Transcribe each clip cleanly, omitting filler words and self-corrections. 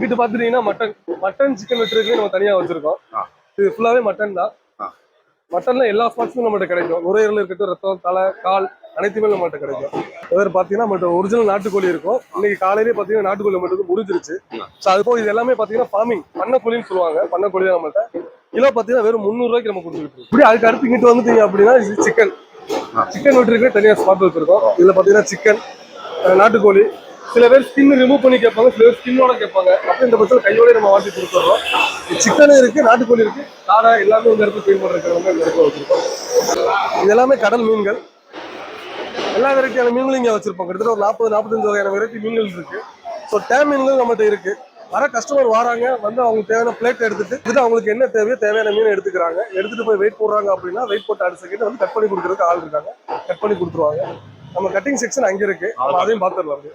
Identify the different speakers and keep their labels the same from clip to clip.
Speaker 1: வீட்டு பாத்துட்டீங்கன்னா mutton chicken வெட்டுறதுக்கு நம்ம தனியா வச்சிருக்கோம். இது ஃபுல்லாவே மட்டன் தான். மட்டன்ல எல்லா ஸ்பாட்ஸும் நம்மகிட்ட கிடைக்கும். நுரையீரல் இருக்கட்டும், ரத்தம், தலை, கால் அனைத்துமே நம்மகிட்ட கிடைக்கும். வேறு பாத்தீங்கன்னா நம்மகிட்ட ஒரிஜினல் நாட்டுக்கோழி இருக்கும். இன்னைக்கு காலையிலேயே பாத்தீங்கன்னா நாட்டுக்கோழி மட்டும் முடிஞ்சிருச்சு. அது போக இது எல்லாமே பாத்தீங்கன்னா ஃபார்மிங் பண்ணக்கோழின்னு சொல்லுவாங்க. பண்ணக்கோழி தான் நம்மகிட்ட கிலோ பாத்தீங்கன்னா வெறும் 300 ரூபாய்க்கு நம்ம கொடுத்துருக்கோம். இப்படி அதுக்கு அடுத்து இங்கிட்டு வந்துட்டீங்க அப்படின்னா இது சிக்கன் வெட்டுறதுக்கு தனியா ஸ்பாட் வச்சிருக்கோம். இதுல பாத்தீங்கன்னா சிக்கன், நாட்டுக்கோழி, சில பேர் ஸ்கின் ரிமூவ் பண்ணி கேட்பாங்க, சில பேர் ஸ்கின்னோட கேட்பாங்க. அப்போ இந்த பட்சத்தில் கையோட நம்ம வாங்கி கொடுத்துட்றோம். சிக்கனும் இருக்கு, நாட்டுக்கோழி இருக்கு, காடை எல்லாமே இந்த இடத்துல க்ளீன் பண்ணுறதுக்கு இந்த இடத்துல வச்சிருக்கோம். இது எல்லாமே கடல் மீன்கள். எல்லா வெரைட்டியான மீன்களும் இங்கே வச்சிருப்போம். கிட்டத்தட்ட ஒரு 40-45 வகையான வெரைட்டி மீன்கள் இருக்கு. ஸோ டேம் மீன்கள் நம்மகிட்ட இருக்கு. வர கஸ்டமர் வராங்க, வந்து அவங்க தேவையான பிளேட் எடுத்துட்டு அவங்களுக்கு என்ன தேவையோ தேவையான மீனை எடுத்துக்கிறாங்க. எடுத்துட்டு போய் வெயிட் போடுறாங்க அப்படின்னா வெயிட் போட்டு அடுத்த செகண்ட் வந்து கட் பண்ணி கொடுக்குறதுக்கு ஆள் இருக்காங்க. கட் பண்ணி கொடுத்துருவாங்க. நம்ம கட்டிங் செக்ஷன் அங்கே இருக்கு, அதையும் பார்த்துடலாம்.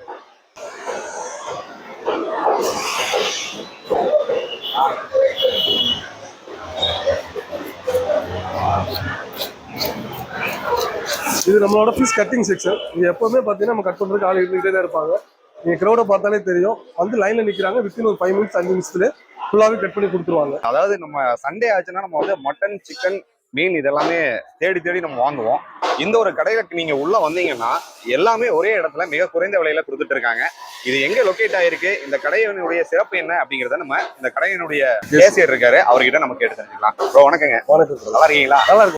Speaker 1: இது நம்மளோட ஃபிஷ் கட்டிங் செக்ஷன். இது எப்பவுமே பார்த்தீங்கன்னா நம்ம கட் பண்ணுறதுக்கு ஆள் இருந்துகிட்டே தான் இருப்பாங்க. நீங்கள் க்ரௌடை பார்த்தாலே தெரியும், வந்து லைனில் நிற்கிறாங்க. வித்தின் ஒரு 5 மினிட்ஸ் 5 நிமிஷத்துல ஃபுல்லாகவே கட் பண்ணி கொடுத்துருவாங்க.
Speaker 2: அதாவது நம்ம சண்டே ஆச்சுன்னா நம்ம வந்து மட்டன், சிக்கன், மீன் இதெல்லாமே தேடி நம்ம வாங்குவோம். இந்த ஒரு கடைக்கு நீங்க உள்ள வந்தீங்கன்னா எல்லாமே ஒரே இடத்துல மிக குறைந்த விலையில கொடுத்துட்டு இருக்காங்க. இது எங்க லொக்கேட் ஆயிருக்கு, இந்த கடையினுடைய சிறப்பு என்ன அப்படிங்கறத நம்ம இந்த கடையினுடைய கேசியர் இருக்காரு, அவர்கிட்ட நம்ம கேட்டு தெரிஞ்சுக்கலாம். ப்ரோ வணக்கங்க.
Speaker 1: வணக்கம்.
Speaker 2: நல்லா இருக்கீங்களா?
Speaker 1: நல்லா இருக்கு.